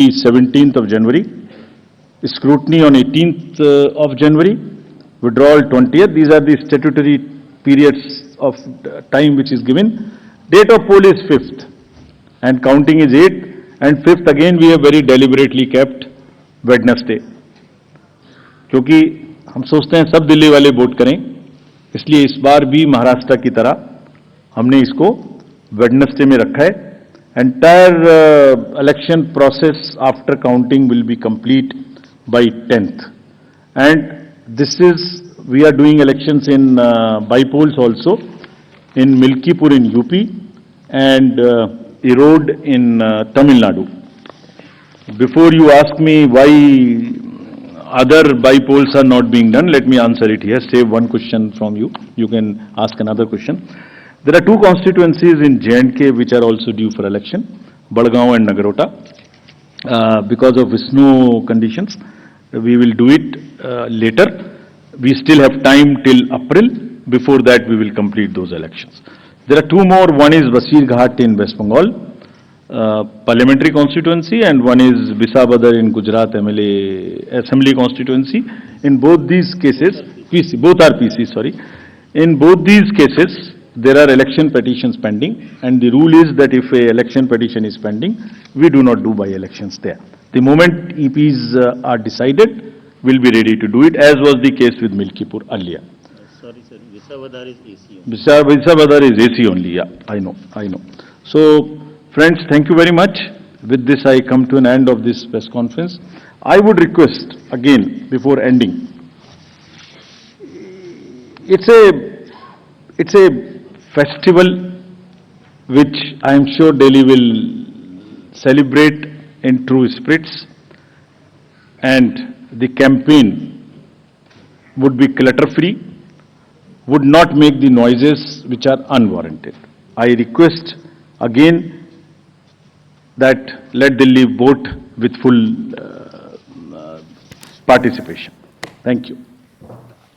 17th of January, scrutiny on 18th of January, withdrawal 20th. These are the statutory periods of time which is given. Date of poll is 5th and counting is 8th, and 5th again we have very deliberately kept Wednesday, क्योंकि हम सोचते हैं सब दिल्ली वाले vote करें, इसलिए इस बार भी महाराष्ट्र की तरह हमने इसको वेडनेसडे में रखा है. Entire election process after counting will be complete by 10th, and this is, we are doing elections in by polls also in Milkipur in UP and Erode in Tamil Nadu. Before you ask me why other by polls are not being done, let me answer it here. Save one question from you. You can ask another question. There are two constituencies in J&K which are also due for election, Badgaon and Nagarota. Because of snow conditions, we will do it later. We still have time till April. Before that, we will complete those elections. There are two more. One is Basirghat in West Bengal, parliamentary constituency, and one is Bisabadar in Gujarat MLA Assembly constituency. In both these cases, PC, both are PC, sorry. In both these cases, there are election petitions pending, and the rule is that if a election petition is pending, we do not do by-elections there. The moment EPs are decided, we'll be ready to do it, as was the case with Milkipur earlier. Sorry, sir. Visavadar is AC. Visavadar is AC only, yeah, I know. So, friends, thank you very much. With this, I come to an end of this press conference. I would request, again, before ending, it's a festival which I am sure Delhi will celebrate in true spirits, and the campaign would be clutter-free, would not make the noises which are unwarranted. I request again that let Delhi vote with full participation. Thank you.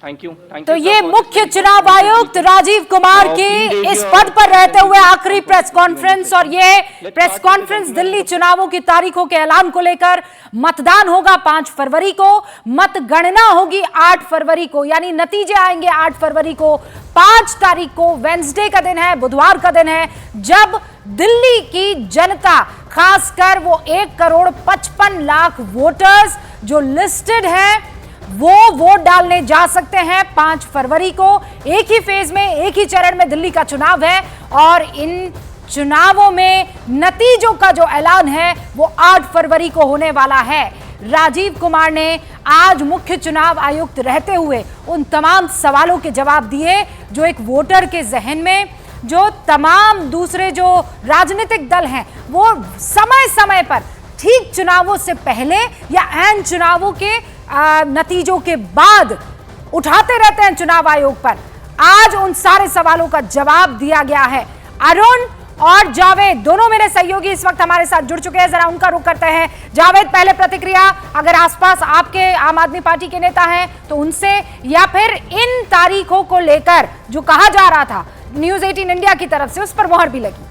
Thank you. तो ये मुख्य चुनाव आयुक्त राजीव कुमार की इस पद पर रहते हुए आखिरी प्रेस कॉन्फ्रेंस, और ये प्रेस कॉन्फ्रेंस दिल्ली चुनावों की तारीखों के ऐलान को लेकर. मतदान होगा 5 फरवरी को, मतगणना होगी 8 फरवरी को, यानी नतीजे आएंगे 8 फरवरी को. 5 तारीख को वेडनेसडे का दिन है, बुधवार का दिन है, जब दिल्ली की जनता, खासकर वो 1,55,00,000 वोटर्स जो लिस्टेड हैं, वो वोट डालने जा सकते हैं 5 फरवरी को. एक ही फेज में, एक ही चरण में दिल्ली का चुनाव है, और इन चुनावों में नतीजों का जो ऐलान है वो 8 फरवरी को होने वाला है. राजीव कुमार ने आज मुख्य चुनाव आयुक्त रहते हुए उन तमाम सवालों के जवाब दिए जो एक वोटर के जहन में, जो तमाम दूसरे जो राजनीतिक दल हैं वो समय समय पर ठीक चुनावों से पहले या ऐन चुनावों के नतीजों के बाद उठाते रहते हैं चुनाव आयोग पर. आज उन सारे सवालों का जवाब दिया गया है. अरुण और जावेद दोनों मेरे सहयोगी इस वक्त हमारे साथ जुड़ चुके हैं, जरा उनका रुख करते हैं. जावेद, पहले प्रतिक्रिया, अगर आसपास आपके आम आदमी पार्टी के नेता हैं तो उनसे, या फिर इन तारीखों को लेकर जो कहा जा रहा था न्यूज़ 18 इंडिया की तरफ से, उस पर मोहर भी लगी.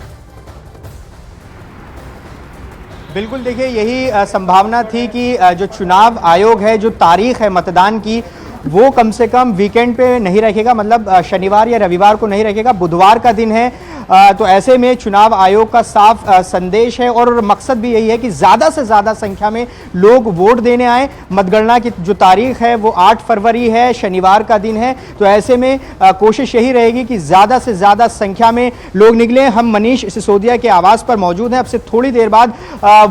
बिल्कुल, देखिए यही संभावना थी कि जो चुनाव आयोग है, जो तारीख है मतदान की, वो कम से कम वीकेंड पे नहीं रखेगा, मतलब शनिवार या रविवार को नहीं रखेगा, बुधवार का दिन है. तो ऐसे में चुनाव आयोग का साफ संदेश है, और मकसद भी यही है कि ज़्यादा से ज़्यादा संख्या में लोग वोट देने आए. मतगणना की जो तारीख है वो 8 फरवरी है, शनिवार का दिन है. तो ऐसे में कोशिश यही रहेगी कि ज़्यादा से ज़्यादा संख्या में लोग निकले. हम मनीष सिसोदिया के आवास पर मौजूद हैं. अब से थोड़ी देर बाद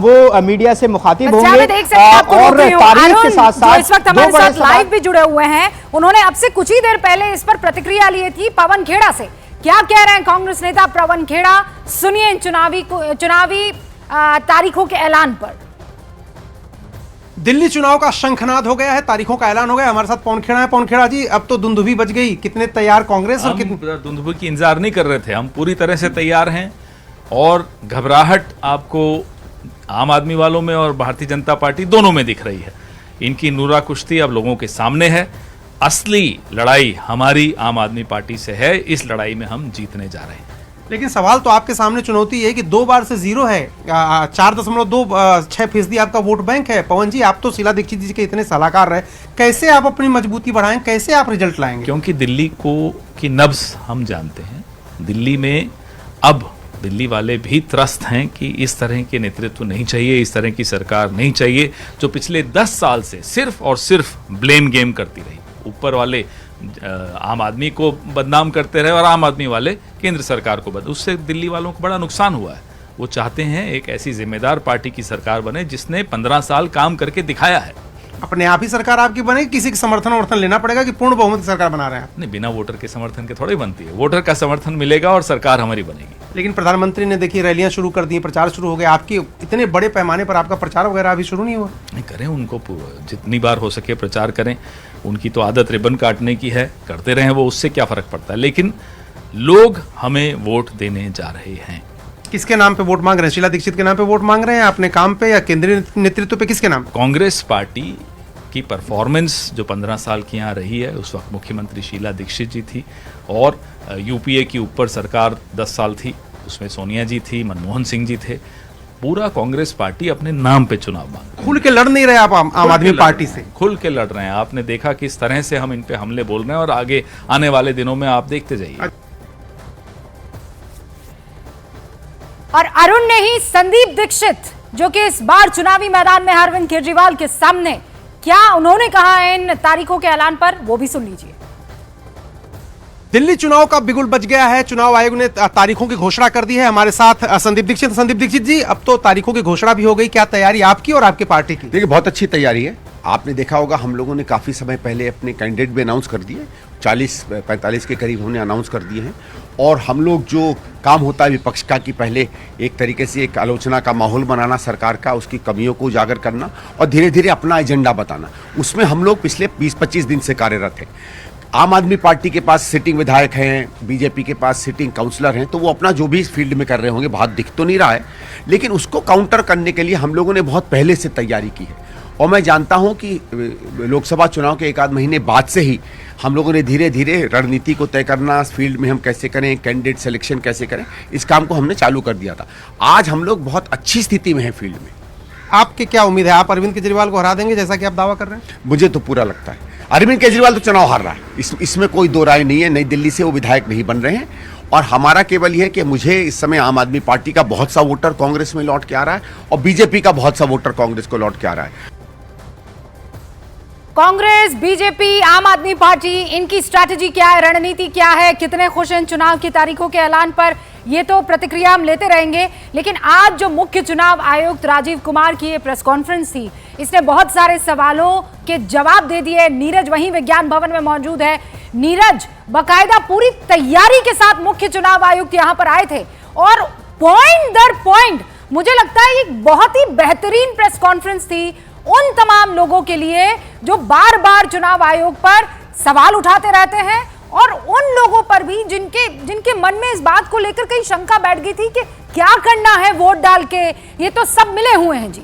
वो मीडिया से मुखातिब होंगे, और तारीख के साथ साथ इस वक्त हमारे साथ लाइव भी जुड़े हुए हैं. उन्होंने अब से कुछ ही देर पहले इस पर प्रतिक्रिया ली थी पवन खेड़ा से. क्या कह रहे हैं कांग्रेस नेता पवन खेड़ा, सुनिए इन चुनावी तारीखों के ऐलान पर. दिल्ली चुनाव का शंखनाद हो गया है, तारीखों का ऐलान हो गया. हमारे साथ पवन खेड़ा है. पवन खेड़ा जी, अब तो धुंधुभी बज गई, कितने तैयार कांग्रेस? और धुंधुभी की इंतजार नहीं कर रहे थे, हम पूरी तरह से तैयार हैं. और घबराहट आपको आम आदमी वालों में और भारतीय जनता पार्टी दोनों में दिख रही है. इनकी नूरा कुश्ती अब लोगों के सामने है. असली लड़ाई हमारी आम आदमी पार्टी से है. इस लड़ाई में हम जीतने जा रहे हैं. लेकिन सवाल तो आपके सामने चुनौती है कि 2 बार से जीरो है, 4.26% आपका वोट बैंक है। पवन जी, आप तो शीला दीक्षित जी के इतने सलाहकार रहे, कैसे आप अपनी मजबूती बढ़ाएं, कैसे आप रिजल्ट लाएंगे? क्योंकि दिल्ली की नब्ज हम जानते हैं। दिल्ली में अब दिल्ली वाले भी त्रस्त हैं कि इस तरह के नेतृत्व नहीं चाहिए, इस तरह की सरकार नहीं चाहिए जो पिछले 10 साल से सिर्फ और सिर्फ ब्लेम गेम करती रही। ऊपर वाले आम आदमी को बदनाम करते रहे और आम आदमी वाले केंद्र सरकार को उससे दिल्ली वालों को बड़ा नुकसान हुआ है। वो चाहते हैं एक ऐसी जिम्मेदार पार्टी की सरकार बने जिसने 15 साल काम करके दिखाया है। अपने आप ही सरकार आपकी बनेगी, किसी का समर्थन लेना पड़ेगा कि पूर्ण बहुमत की सरकार बना रहे हैं? नहीं, बिना वोटर के समर्थन के थोड़ी बनती है। वोटर का समर्थन मिलेगा और सरकार हमारी बनेगी। लेकिन प्रधानमंत्री ने देखिए रैलियां शुरू कर दी, प्रचार शुरू हो गया, आपकी इतने बड़े पैमाने पर आपका प्रचार वगैरह अभी शुरू नहीं हुआ? नहीं, करें, उनको जितनी बार हो सके प्रचार करें। उनकी तो आदत रिबन काटने की है, करते रहें वो, उससे क्या फर्क पड़ता है। लेकिन लोग हमें वोट देने जा रहे हैं। किसके नाम पे वोट मांग रहे हैं? शीला दीक्षित के नाम पे वोट मांग रहे हैं, अपने काम पे, या केंद्रीय नेतृत्व पे, किसके नाम? कांग्रेस पार्टी की परफॉर्मेंस जो 15 साल की यहाँ रही है, उस वक्त मुख्यमंत्री शीला दीक्षित जी थी और यूपीए की ऊपर सरकार 10 साल थी, उसमें सोनिया जी थी, मनमोहन सिंह जी थे। पूरा कांग्रेस पार्टी अपने नाम पे चुनाव मांग, खुल के लड़ नहीं रहे आप आम आदमी पार्टी से? खुल के लड़ रहे हैं। आपने देखा किस तरह से हम इन पे हमले बोल रहे हैं और आगे आने वाले दिनों में आप देखते जाइए। और अरुण ने ही संदीप दीक्षित जो कि इस बार चुनावी मैदान में अरविंद केजरीवाल के सामने, क्या उन्होंने कहा है इन तारीखों के ऐलान पर, वो भी सुन लीजिए। दिल्ली चुनाव का बिगुल बज गया है, चुनाव आयोग ने तारीखों की घोषणा कर दी है। हमारे साथ संदीप दीक्षित जी, अब तो तारीखों की घोषणा भी हो गई, क्या तैयारी आपकी और आपके पार्टी की? देखिए, बहुत अच्छी तैयारी है। आपने देखा होगा हम लोगों ने काफ़ी समय पहले अपने कैंडिडेट भी अनाउंस कर दिए, 40-45 के करीब उन्होंने अनाउंस कर दिए हैं। और हम लोग जो काम होता है विपक्ष का कि पहले एक तरीके से एक आलोचना का माहौल बनाना सरकार का, उसकी कमियों को उजागर करना और धीरे धीरे अपना एजेंडा बताना, उसमें हम लोग पिछले 20-25 दिन से कार्यरत हैं। आम आदमी पार्टी के पास सिटिंग विधायक हैं, बीजेपी के पास सिटिंग काउंसलर हैं, तो वो अपना जो भी फील्ड में कर रहे होंगे, बहुत दिख तो नहीं रहा है, लेकिन उसको काउंटर करने के लिए हम लोगों ने बहुत पहले से तैयारी की है। और मैं जानता हूं कि लोकसभा चुनाव के 1-आध महीने बाद से ही हम लोगों ने धीरे धीरे रणनीति को तय करना, फील्ड में हम कैसे करें, कैंडिडेट सिलेक्शन कैसे करें, इस काम को हमने चालू कर दिया था। आज हम लोग बहुत अच्छी स्थिति में हैं फील्ड में। आपकी क्या उम्मीद है, आप अरविंद केजरीवाल को हरा देंगे जैसा कि आप दावा कर रहे हैं? मुझे तो पूरा लगता है अरविंद केजरीवाल तो चुनाव हार रहा है, इसमें कोई दो राय नहीं है। नई दिल्ली से वो विधायक नहीं बन रहे हैं और हमारा केवल यह है कि मुझे इस समय आम आदमी पार्टी का बहुत सा वोटर कांग्रेस में लौट के आ रहा है और बीजेपी का बहुत सा वोटर कांग्रेस को लौट के आ रहा है। कांग्रेस, बीजेपी, आम आदमी पार्टी, इनकी स्ट्रैटेजी क्या है, रणनीति क्या है, कितने खुश हैं चुनाव की तारीखों के ऐलान पर, ये तो प्रतिक्रिया हम लेते रहेंगे। लेकिन आज जो मुख्य चुनाव आयुक्त राजीव कुमार की ये प्रेस कॉन्फ्रेंस थी, इसने बहुत सारे सवालों के जवाब दे दिए। नीरज वहीं विज्ञान भवन में मौजूद है। नीरज, बकायदा पूरी तैयारी के साथ मुख्य चुनाव आयुक्त यहां पर आए थे और पॉइंट दर पॉइंट मुझे लगता है ये बहुत ही बेहतरीन प्रेस कॉन्फ्रेंस थी उन तमाम लोगों के लिए जो बार बार चुनाव आयोग पर सवाल उठाते रहते हैं और उन लोगों पर भी जिनके मन में इस बात को लेकर कई शंका बैठ गई थी कि क्या करना है वोट डाल के, ये तो सब मिले हुए हैं जी।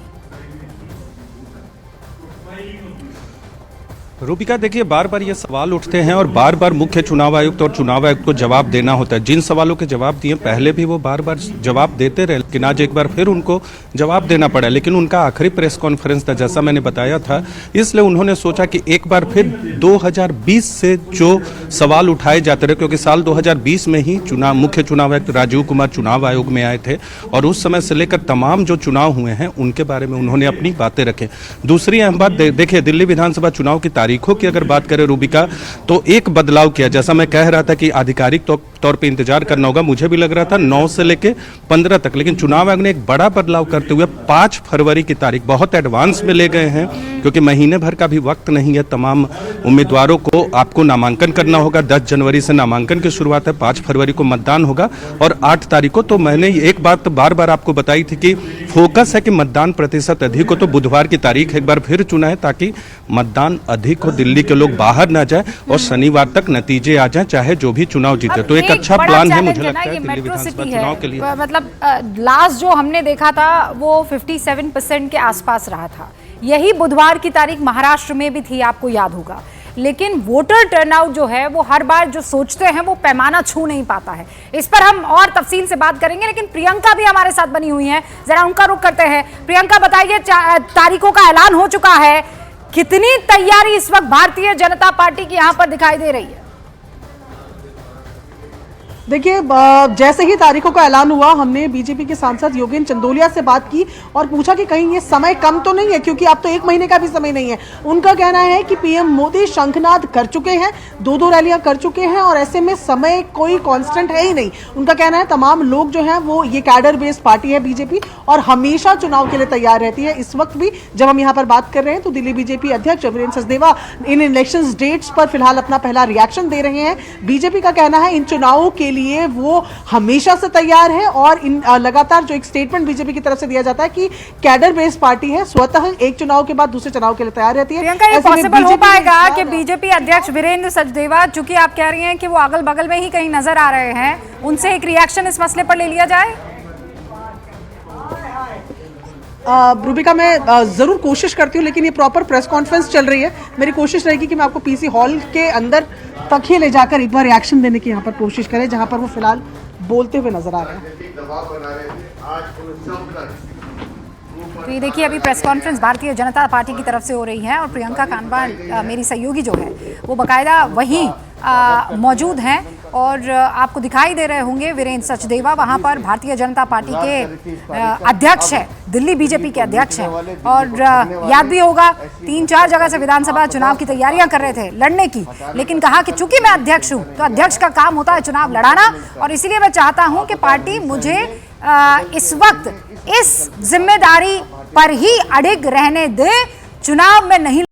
रूबिका, देखिए, बार बार ये सवाल उठते हैं और बार बार मुख्य चुनाव आयुक्त और चुनाव आयुक्त को जवाब देना होता है। जिन सवालों के जवाब दिए पहले भी वो बार बार जवाब देते रहे, लेकिन आज एक बार फिर उनको जवाब देना पड़ा। लेकिन उनका आखिरी प्रेस कॉन्फ्रेंस था, जैसा मैंने बताया था, इसलिए उन्होंने सोचा कि एक बार फिर 2020 से जो सवाल उठाए जाते रहे, क्योंकि साल 2020 में ही मुख्य चुनाव आयुक्त राजीव कुमार चुनाव आयोग में आए थे और उस समय से लेकर तमाम जो चुनाव हुए हैं उनके बारे में उन्होंने अपनी बातें रखें। दूसरी अहम बात, देखिए, दिल्ली विधानसभा चुनाव की तारीखों की अगर बात करें रूबिका, तो एक बदलाव किया। जैसा मैं कह रहा था कि आधिकारिक तौर पे इंतजार करना होगा, मुझे भी लग रहा था 9 से लेके 15 तक, लेकिन चुनाव आयोग ने एक बड़ा बदलाव करते हुए 5 फरवरी की तारीख बहुत एडवांस में ले गए हैं, क्योंकि महीने भर का भी वक्त नहीं है। तमाम उम्मीदवारों को आपको नामांकन करना होगा। 10 जनवरी से नामांकन की शुरुआत है, 5 फरवरी को मतदान होगा और 8 तारीख को, तो मैंने एक बात बार बार आपको बताई थी कि फोकस है कि मतदान प्रतिशत अधिक हो, तो बुधवार की तारीख एक बार फिर चुना है ताकि मतदान अधिक हो, दिल्ली के लोग बाहर ना जाए और शनिवार तक नतीजे आ जाए, चाहे जो भी चुनाव जीते। तो एक अच्छा प्लान है, मुझे लगता है, दिल्ली विधानसभा चुनाव के लिए। मतलब लास्ट जो हमने देखा था वो 57% के आसपास रहा था। यही बुधवार की तारीख महाराष्ट्र में भी थी, आपको याद होगा। लेकिन वोटर टर्नआउट जो है वो हर बार जो सोचते हैं वो पैमाना छू नहीं पाता है। इस पर हम और तफसील से बात करेंगे, लेकिन प्रियंका भी हमारे साथ बनी हुई हैं, जरा उनका रुख करते हैं। प्रियंका बताइए, तारीखों का ऐलान हो चुका है, कितनी तैयारी इस वक्त भारतीय जनता पार्टी की यहां पर दिखाई दे रही है? देखिए, जैसे ही तारीखों का ऐलान हुआ, हमने बीजेपी के सांसद योगेंद्र चंदोलिया से बात की और पूछा कि कहीं ये समय कम तो नहीं है, क्योंकि अब तो 1 महीने का भी समय नहीं है। उनका कहना है कि पीएम मोदी शंखनाद कर चुके हैं, 2 रैलियां कर चुके हैं और ऐसे में समय कोई कांस्टेंट है ही नहीं। उनका कहना है तमाम लोग जो हैं वो, ये कैडर बेस्ड पार्टी है बीजेपी और हमेशा चुनाव के लिए तैयार रहती है। इस वक्त भी जब हम यहाँ पर बात कर रहे हैं तो दिल्ली बीजेपी अध्यक्ष वीरेंद्र सचदेवा इन इलेक्शन डेट्स पर फिलहाल अपना पहला रिएक्शन दे रहे हैं। बीजेपी का कहना है इन चुनावों के लिए वो हमेशा से तैयार है और इन लगातार जो एक स्टेटमेंट बीजेपी की तरफ से दिया जाता है कि कैडर बेस्ड पार्टी है, स्वतः एक चुनाव के बाद दूसरे चुनाव के लिए तैयार रहती है। प्रियंका, ये पॉसिबल हो पाएगा कि बीजेपी अध्यक्ष वीरेंद्र सचदेवा, चूंकि आप कह रही हैं कि वो अगल बगल में ही कहीं नजर आ रहे हैं, उनसे एक रिएक्शन इस मसले पर ले लिया जाए? रूबिका, मैं जरूर कोशिश करती हूँ, लेकिन ये प्रॉपर प्रेस कॉन्फ्रेंस चल रही है। मेरी कोशिश रहेगी कि मैं आपको पीसी हॉल के अंदर तक ही ले जाकर एक बार रिएक्शन देने की यहाँ पर कोशिश करें, जहाँ पर वो फिलहाल बोलते हुए नजर आ रहे हैं। तो ये देखिए, अभी press conference Bharatiya Janata party की तरफ से हो रही है और प्रियंका कानबान, मेरी सहयोगी जो है, वो बाकायदा वहीं मौजूद हैं और आपको दिखाई दे रहे होंगे वीरेंद्र सचदेवा वहां पर भारतीय जनता पार्टी के अध्यक्ष है, दिल्ली बीजेपी के अध्यक्ष हैं। और याद भी होगा 3-4 जगह से विधानसभा चुनाव की तैयारियां कर रहे थे लड़ने की, लेकिन कहा कि चूंकि मैं अध्यक्ष हूं तो अध्यक्ष का काम होता है चुनाव लड़ाना और इसीलिए मैं चाहता हूं कि पार्टी मुझे इस वक्त इस जिम्मेदारी पर ही अडिग रहने दे, चुनाव में नहीं